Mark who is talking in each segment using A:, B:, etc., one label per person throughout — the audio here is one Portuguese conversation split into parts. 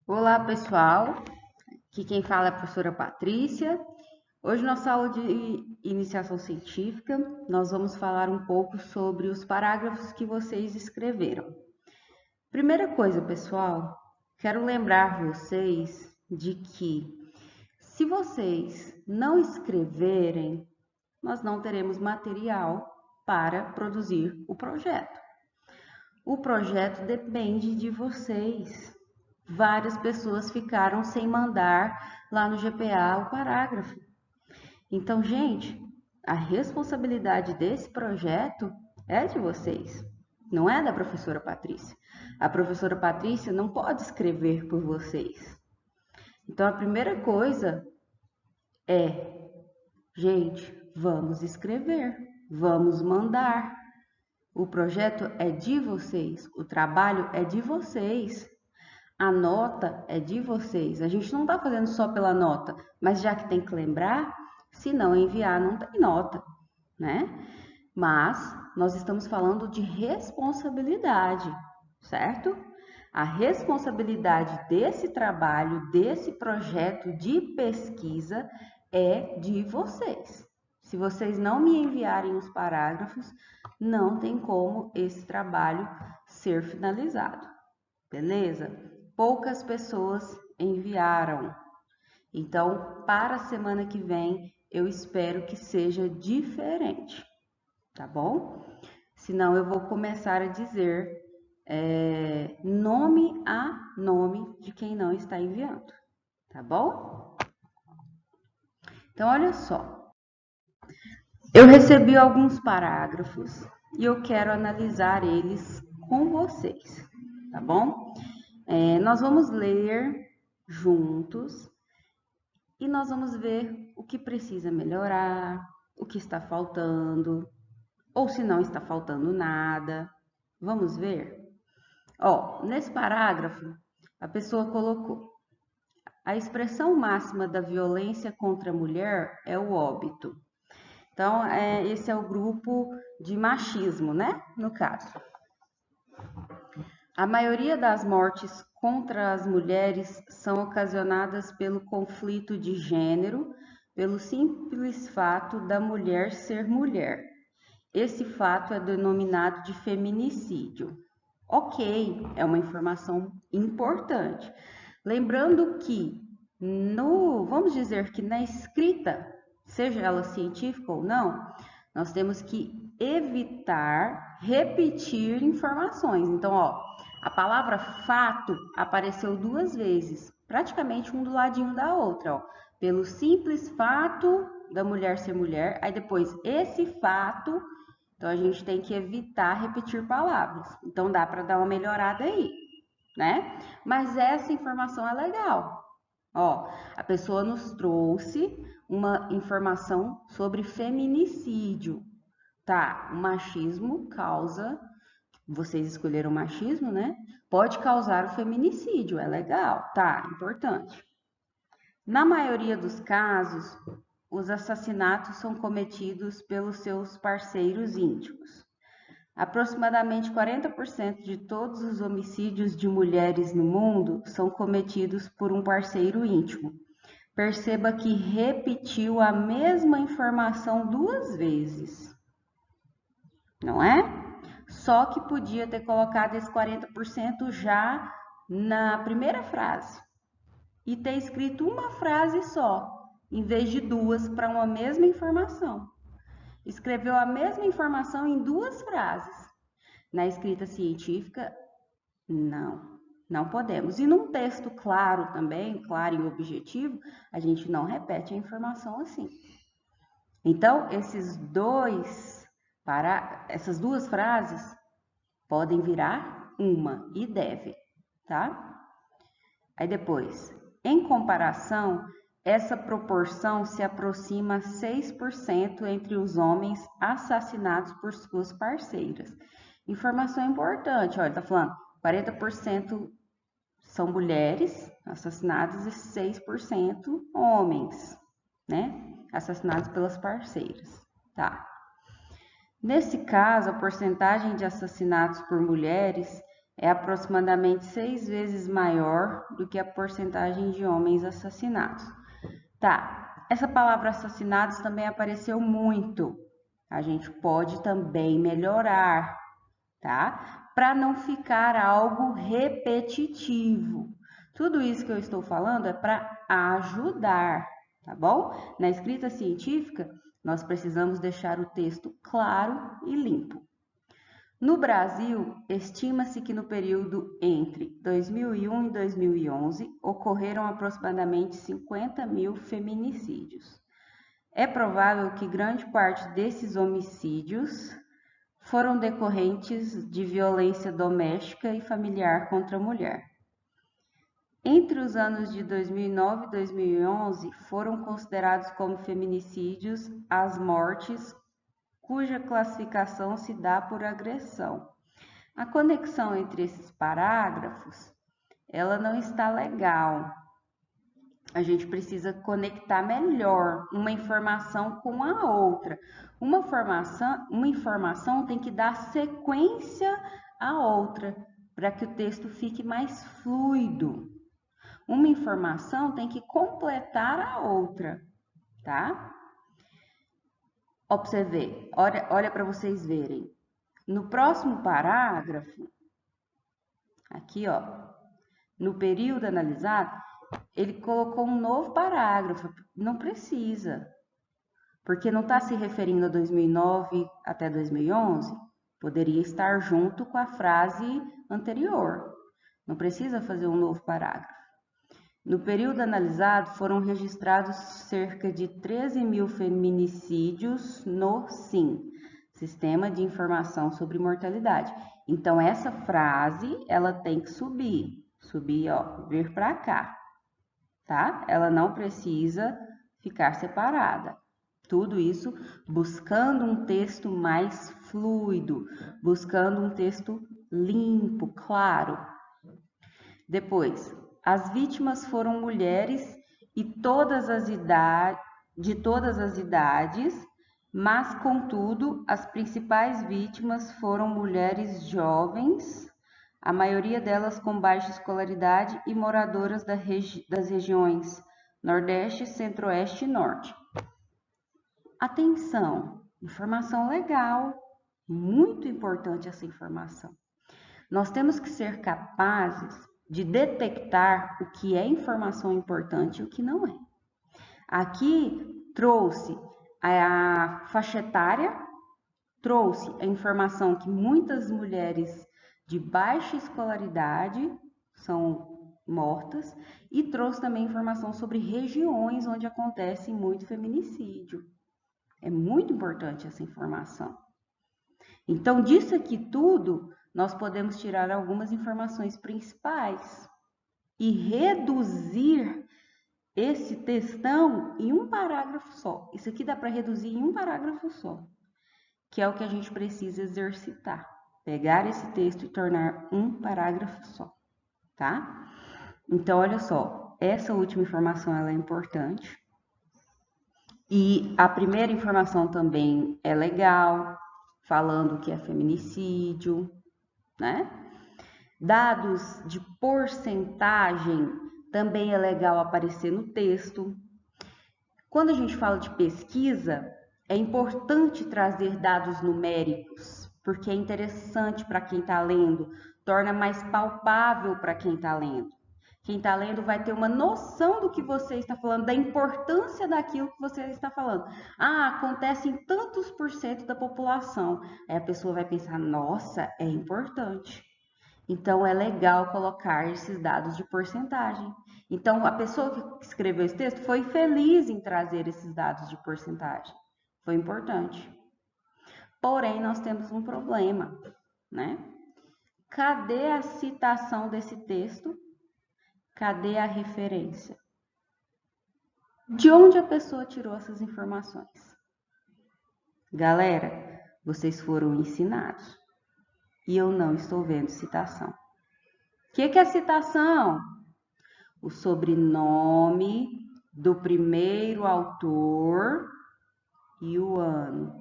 A: Olá, pessoal. Aqui quem fala é a professora Patrícia. Hoje, nossa aula de iniciação científica, nós vamos falar um pouco sobre os parágrafos que vocês escreveram. Primeira coisa, pessoal, quero lembrar vocês de que se vocês não escreverem, nós não teremos material para produzir o projeto. O projeto depende de vocês. Várias pessoas ficaram sem mandar lá no GPA o parágrafo. Então, gente, a responsabilidade desse projeto é de vocês, não é da professora Patrícia. A professora Patrícia não pode escrever por vocês. Então, a primeira coisa é, gente, vamos escrever, vamos mandar. O projeto é de vocês, o trabalho é de vocês. A nota é de vocês. A gente não está fazendo só pela nota, mas já que tem que lembrar, se não enviar, não tem nota, né? Mas nós estamos falando de responsabilidade, certo? A responsabilidade desse trabalho, desse projeto de pesquisa é de vocês. Se vocês não me enviarem os parágrafos, não tem como esse trabalho ser finalizado, beleza? Poucas pessoas enviaram. Então, para a semana que vem, eu espero que seja diferente, tá bom? Senão eu vou começar a dizer nome a nome de quem não está enviando, tá bom? Então, olha só. Eu recebi alguns parágrafos e eu quero analisar eles com vocês, tá bom? Nós vamos ler juntos e nós vamos ver o que precisa melhorar, o que está faltando, ou se não está faltando nada. Vamos ver? Ó, nesse parágrafo, a pessoa colocou: a expressão máxima da violência contra a mulher é o óbito. Então, esse é o grupo de machismo, né? No caso. A maioria das mortes contra as mulheres são ocasionadas pelo conflito de gênero, pelo simples fato da mulher ser mulher. Esse fato é denominado de feminicídio. Ok, é uma informação importante. Lembrando que, vamos dizer que na escrita, seja ela científica ou não, nós temos que evitar repetir informações. Então, ó, a palavra fato apareceu duas vezes, praticamente um do ladinho da outra, ó. Pelo simples fato da mulher ser mulher, aí depois esse fato, então a gente tem que evitar repetir palavras. Então dá para dar uma melhorada aí, né? Mas essa informação é legal. Ó, a pessoa nos trouxe uma informação sobre feminicídio. Tá, o machismo causa, vocês escolheram o machismo, né? Pode causar o feminicídio, é legal, tá, importante. Na maioria dos casos, os assassinatos são cometidos pelos seus parceiros íntimos. Aproximadamente 40% de todos os homicídios de mulheres no mundo são cometidos por um parceiro íntimo. Perceba que repetiu a mesma informação duas vezes, não é? Só que podia ter colocado esse 40% já na primeira frase e ter escrito uma frase só, em vez de duas para uma mesma informação. Escreveu a mesma informação em duas frases. Na escrita científica, não podemos. E num texto claro também, claro e objetivo, a gente não repete a informação assim. Então, essas duas frases podem virar uma e deve, tá? Aí depois, em comparação, essa proporção se aproxima a 6% entre os homens assassinados por suas parceiras. Informação importante, olha, tá falando 40% são mulheres assassinadas e 6% homens, né? Assassinados pelas parceiras, tá? Nesse caso, a porcentagem de assassinatos por mulheres é aproximadamente 6 vezes maior do que a porcentagem de homens assassinados. Tá, essa palavra assassinados também apareceu muito. A gente pode também melhorar, tá? Para não ficar algo repetitivo. Tudo isso que eu estou falando é para ajudar, tá bom? Na escrita científica, nós precisamos deixar o texto claro e limpo. No Brasil, estima-se que no período entre 2001 e 2011 ocorreram aproximadamente 50.000 feminicídios. É provável que grande parte desses homicídios foram decorrentes de violência doméstica e familiar contra a mulher. Entre os anos de 2009 e 2011, foram considerados como feminicídios as mortes cuja classificação se dá por agressão. A conexão entre esses parágrafos, ela não está legal. A gente precisa conectar melhor uma informação com a outra. Uma informação tem que dar sequência à outra, para que o texto fique mais fluido. Uma informação tem que completar a outra, tá? Observe, olha para vocês verem. No próximo parágrafo, aqui ó, no período analisado, ele colocou um novo parágrafo. Não precisa, porque não está se referindo a 2009 até 2011. Poderia estar junto com a frase anterior. Não precisa fazer um novo parágrafo. No período analisado, foram registrados cerca de 13.000 feminicídios no SIM, Sistema de Informação sobre Mortalidade. Então, essa frase, ela tem que subir, ó, vir para cá, tá? Ela não precisa ficar separada. Tudo isso buscando um texto mais fluido, buscando um texto limpo, claro. Depois, as vítimas foram mulheres e de todas as idades, mas, contudo, as principais vítimas foram mulheres jovens, a maioria delas com baixa escolaridade e moradoras das regiões Nordeste, Centro-Oeste e Norte. Atenção, informação legal, muito importante essa informação. Nós temos que ser capazes de detectar o que é informação importante e o que não é. Aqui trouxe a faixa etária, trouxe a informação que muitas mulheres de baixa escolaridade são mortas e trouxe também informação sobre regiões onde acontece muito feminicídio. É muito importante essa informação. Então, disso aqui tudo, nós podemos tirar algumas informações principais e reduzir esse textão em um parágrafo só. Isso aqui dá para reduzir em um parágrafo só, que é o que a gente precisa exercitar. Pegar esse texto e tornar um parágrafo só, tá? Então, olha só, essa última informação ela é importante. E a primeira informação também é legal, falando que é feminicídio, né? Dados de porcentagem também é legal aparecer no texto. Quando a gente fala de pesquisa, é importante trazer dados numéricos, porque é interessante para quem está lendo, torna mais palpável para quem está lendo. Quem está lendo vai ter uma noção do que você está falando, da importância daquilo que você está falando. Ah, acontece em tantos por cento da população. Aí a pessoa vai pensar, nossa, é importante. Então, é legal colocar esses dados de porcentagem. Então, a pessoa que escreveu esse texto foi feliz em trazer esses dados de porcentagem. Foi importante. Porém, nós temos um problema, né? Cadê a citação desse texto? Cadê a referência? De onde a pessoa tirou essas informações? Galera, vocês foram ensinados. E eu não estou vendo citação. O que é citação? O sobrenome do primeiro autor e o ano.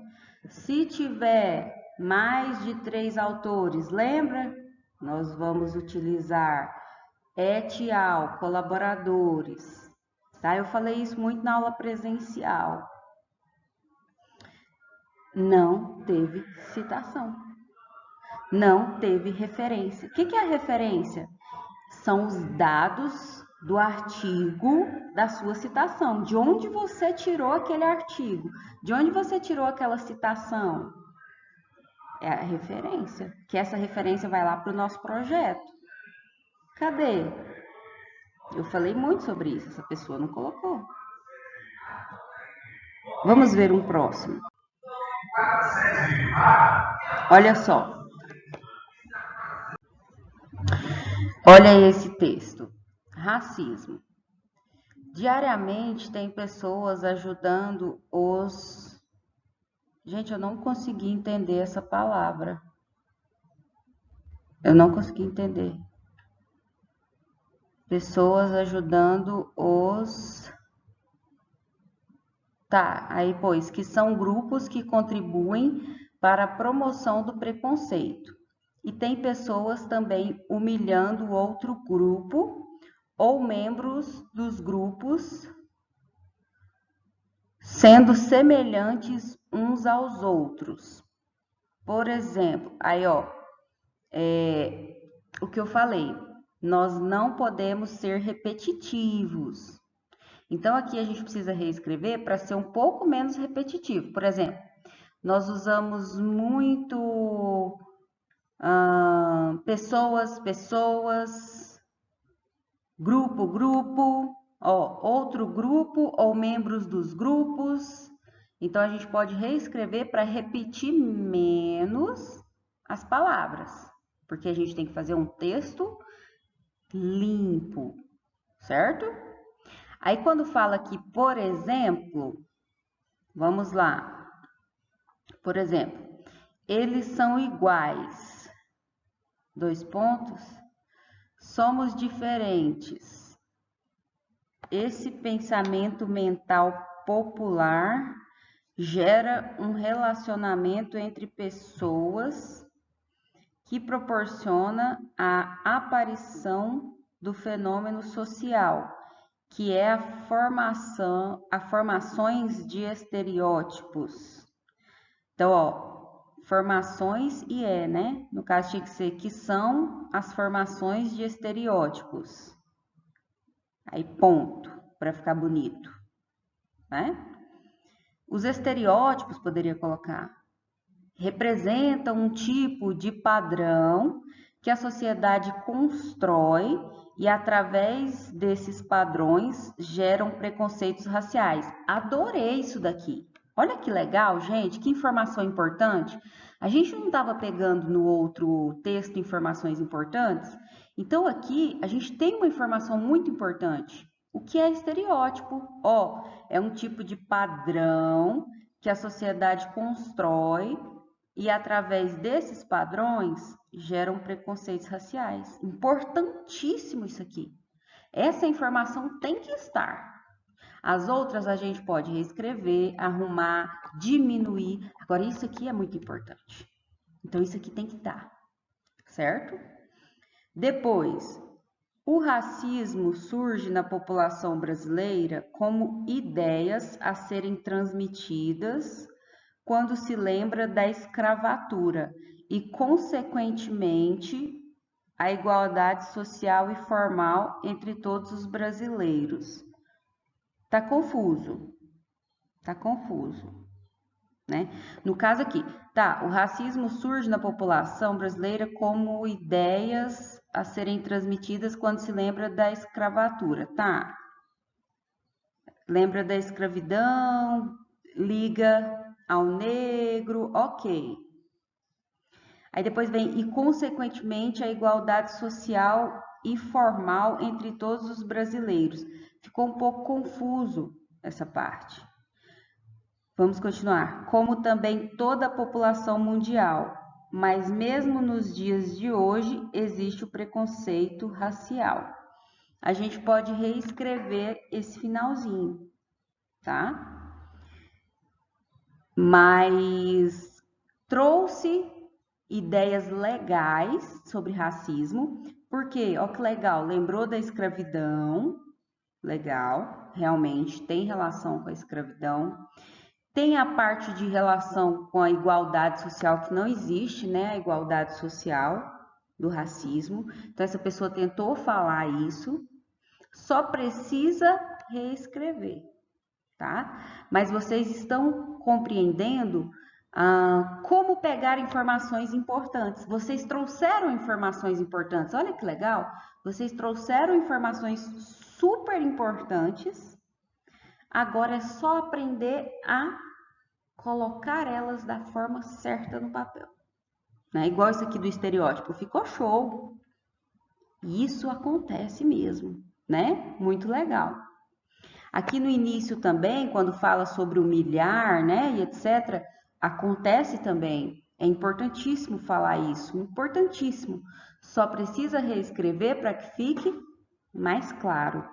A: Se tiver mais de 3 autores, lembra? nós vamos utilizar et al, colaboradores, tá? Eu falei isso muito na aula presencial. Não teve citação. Não teve referência. O que é a referência? São os dados do artigo da sua citação. De onde você tirou aquele artigo? De onde você tirou aquela citação? É a referência. Que essa referência vai lá para o nosso projeto. Cadê? Eu falei muito sobre isso. Essa pessoa não colocou. Vamos ver um próximo. Olha só. Olha esse texto. Racismo. Diariamente tem pessoas ajudando os... Gente, eu não consegui entender essa palavra. Eu não consegui entender. Pessoas ajudando os... Tá, aí pois, que são grupos que contribuem para a promoção do preconceito. E tem pessoas também humilhando outro grupo ou membros dos grupos sendo semelhantes uns aos outros. Por exemplo, aí ó, o que eu falei, nós não podemos ser repetitivos. Então aqui a gente precisa reescrever para ser um pouco menos repetitivo. Por exemplo, nós usamos muito pessoas, grupo, outro grupo ou membros dos grupos. Então, a gente pode reescrever para repetir menos as palavras, porque a gente tem que fazer um texto limpo, certo? Aí, quando fala aqui, por exemplo, vamos lá. Por exemplo, eles são iguais. 2 pontos. Somos diferentes. Esse pensamento mental popular gera um relacionamento entre pessoas que proporciona a aparição do fenômeno social, que é a formações de estereótipos. Então, ó, formações e né? No caso tinha que ser que são as formações de estereótipos. Aí, ponto, para ficar bonito, né? Os estereótipos, poderia colocar, representam um tipo de padrão que a sociedade constrói e, através desses padrões, geram preconceitos raciais. Adorei isso daqui. Olha que legal, gente, que informação importante. A gente não estava pegando no outro texto informações importantes? Então, aqui, a gente tem uma informação muito importante. O que é estereótipo? É um tipo de padrão que a sociedade constrói e, através desses padrões, geram preconceitos raciais. Importantíssimo isso aqui. Essa informação tem que estar. As outras a gente pode reescrever, arrumar, diminuir. Agora, isso aqui é muito importante. Então, isso aqui tem que estar, certo? Depois, o racismo surge na população brasileira como ideias a serem transmitidas quando se lembra da escravatura e, consequentemente, a igualdade social e formal entre todos os brasileiros. Tá confuso, né? No caso aqui, o racismo surge na população brasileira como ideias a serem transmitidas quando se lembra da escravatura, tá? Lembra da escravidão, liga ao negro, ok. Aí depois vem, e consequentemente a igualdade social e formal entre todos os brasileiros. Ficou um pouco confuso essa parte. Vamos continuar. Como também toda a população mundial, mas mesmo nos dias de hoje existe o preconceito racial. A gente pode reescrever esse finalzinho, tá? Mas trouxe ideias legais sobre racismo, porque, ó que legal, lembrou da escravidão, legal, realmente tem relação com a escravidão. Tem a parte de relação com a igualdade social, que não existe, né? A igualdade social do racismo. Então, essa pessoa tentou falar isso, só precisa reescrever, tá? Mas vocês estão compreendendo como pegar informações importantes. Vocês trouxeram informações importantes, olha que legal! Vocês trouxeram informações super importantes, agora é só aprender a colocar elas da forma certa no papel. Né? Igual isso aqui do estereótipo, ficou show. Isso acontece mesmo, né? Muito legal. Aqui no início também, quando fala sobre humilhar, né, e etc., acontece também. É importantíssimo falar isso, importantíssimo. Só precisa reescrever para que fique mais claro,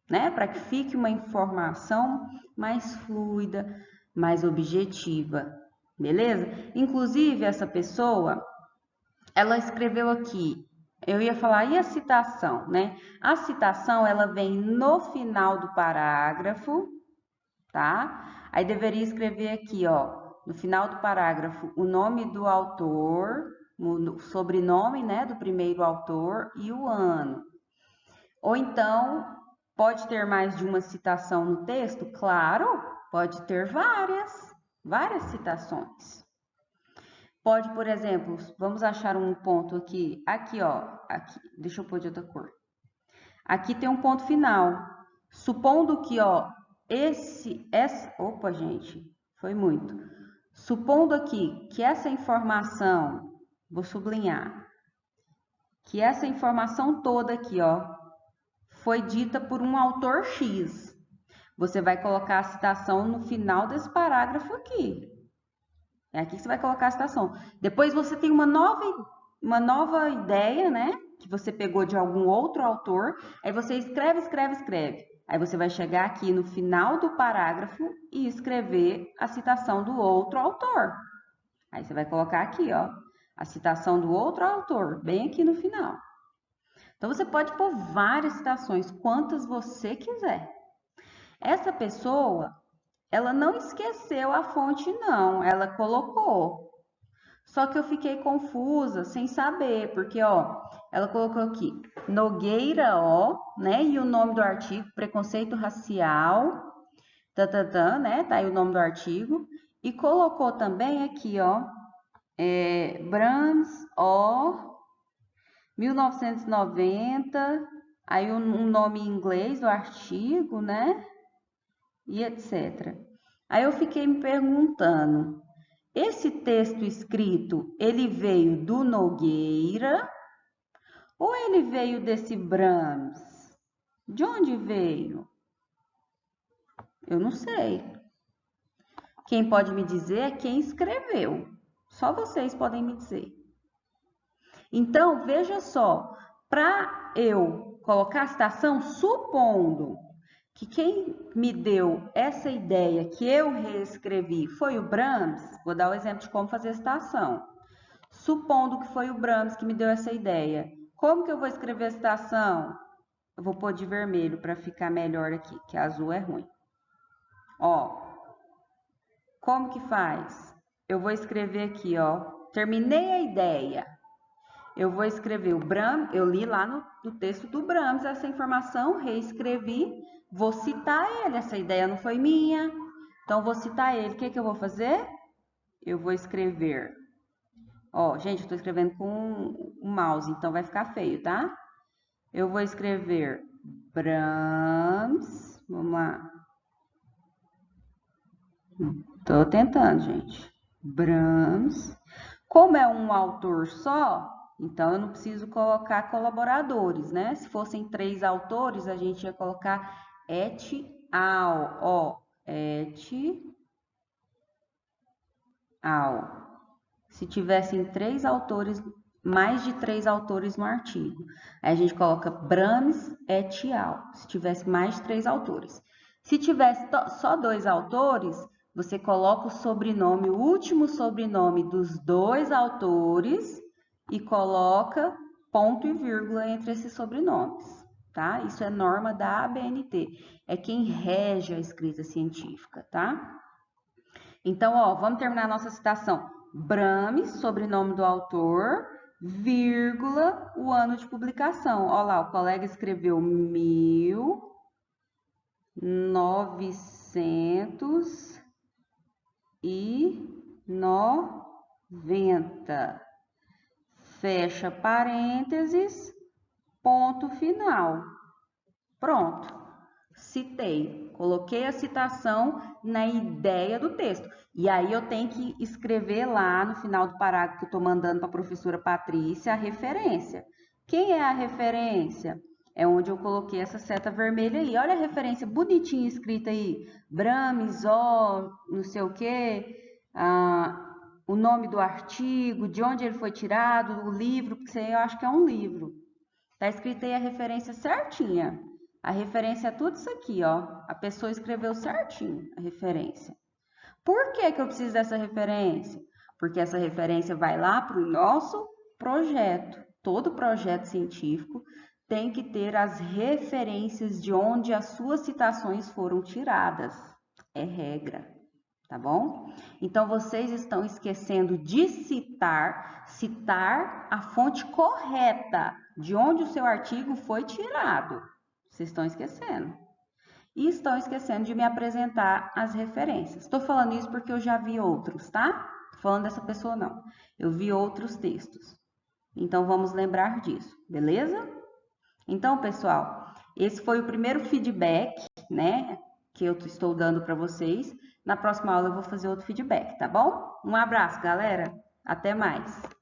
A: né? Para que fique uma informação mais fluida, mais objetiva, beleza? Inclusive, essa pessoa, ela escreveu aqui, eu ia falar, e a citação, né? A citação, ela vem no final do parágrafo, tá? Aí deveria escrever aqui, ó, no final do parágrafo, o nome do autor, o sobrenome, né, do primeiro autor e o ano. Ou então, pode ter mais de uma citação no texto? Claro, pode ter várias citações. Pode, por exemplo, vamos achar um ponto aqui, ó, aqui, deixa eu pôr de outra cor. Aqui tem um ponto final. Supondo que, ó, opa, gente, foi muito. Supondo aqui que essa informação, vou sublinhar, que essa informação toda aqui, ó, foi dita por um autor X. Você vai colocar a citação no final desse parágrafo aqui. É aqui que você vai colocar a citação. Depois você tem uma nova ideia, né? Que você pegou de algum outro autor. Aí você escreve. Aí você vai chegar aqui no final do parágrafo e escrever a citação do outro autor. Aí você vai colocar aqui, ó, a citação do outro autor, bem aqui no final. Então você pode pôr várias citações, quantas você quiser. Essa pessoa, ela não esqueceu a fonte, não. Ela colocou. Só que eu fiquei confusa, sem saber, porque, ó, ela colocou aqui, Nogueira, ó, né? E o nome do artigo, preconceito racial, né? Tá aí o nome do artigo. E colocou também aqui, ó, Brahms, ó, 1990, aí um nome em inglês do artigo, né? E etc. Aí eu fiquei me perguntando, esse texto escrito, ele veio do Nogueira ou ele veio desse Brahms? De onde veio? Eu não sei. Quem pode me dizer é quem escreveu. Só vocês podem me dizer. Então, veja só, para eu colocar a citação, supondo que quem me deu essa ideia que eu reescrevi foi o Brahms, vou dar o exemplo de como fazer a citação. Supondo que foi o Brahms que me deu essa ideia, como que eu vou escrever a citação? Eu vou pôr de vermelho para ficar melhor aqui, que azul é ruim. Ó, como que faz? Eu vou escrever aqui, ó, terminei a ideia. Eu vou escrever o Brahms, eu li lá no texto do Brahms essa informação, reescrevi, vou citar ele, essa ideia não foi minha, então vou citar ele. O que eu vou fazer? Eu vou escrever, ó, gente, eu estou escrevendo com o mouse, então vai ficar feio, tá? Eu vou escrever Brahms, vamos lá. Tô tentando, gente. Brahms. Como é um autor só, então eu não preciso colocar colaboradores, né? Se fossem 3 autores, a gente ia colocar et al, ó, et al. Se tivessem 3 autores, mais de 3 autores no artigo, aí a gente coloca Brahms et al. Se tivesse mais de 3 autores. Se tivesse só 2 autores, você coloca o sobrenome, o último sobrenome dos dois autores e coloca ponto e vírgula entre esses sobrenomes, tá? Isso é norma da ABNT, é quem rege a escrita científica, tá? Então, ó, vamos terminar a nossa citação. Brahme, sobrenome do autor, vírgula, o ano de publicação. Ó lá, o colega escreveu 1990. Fecha parênteses, ponto final. Pronto. Citei, coloquei a citação na ideia do texto. E aí eu tenho que escrever lá no final do parágrafo que eu estou mandando para a professora Patrícia a referência. Quem é a referência? É onde eu coloquei essa seta vermelha aí. Olha a referência bonitinha escrita aí. Brahme, Zó, não sei o quê. O nome do artigo, de onde ele foi tirado, o livro, porque isso aí eu acho que é um livro. Tá escrita aí a referência certinha. A referência é tudo isso aqui, ó. A pessoa escreveu certinho a referência. Por que que eu preciso dessa referência? Porque essa referência vai lá para o nosso projeto. Todo projeto científico tem que ter as referências de onde as suas citações foram tiradas. É regra, tá bom? Então, vocês estão esquecendo de citar a fonte correta de onde o seu artigo foi tirado. Vocês estão esquecendo. E estão esquecendo de me apresentar as referências. Estou falando isso porque eu já vi outros, tá? Estou falando dessa pessoa, não. Eu vi outros textos. Então, vamos lembrar disso, beleza? Então, pessoal, esse foi o primeiro feedback, né? Que eu estou dando para vocês. Na próxima aula eu vou fazer outro feedback, tá bom? Um abraço, galera. Até mais.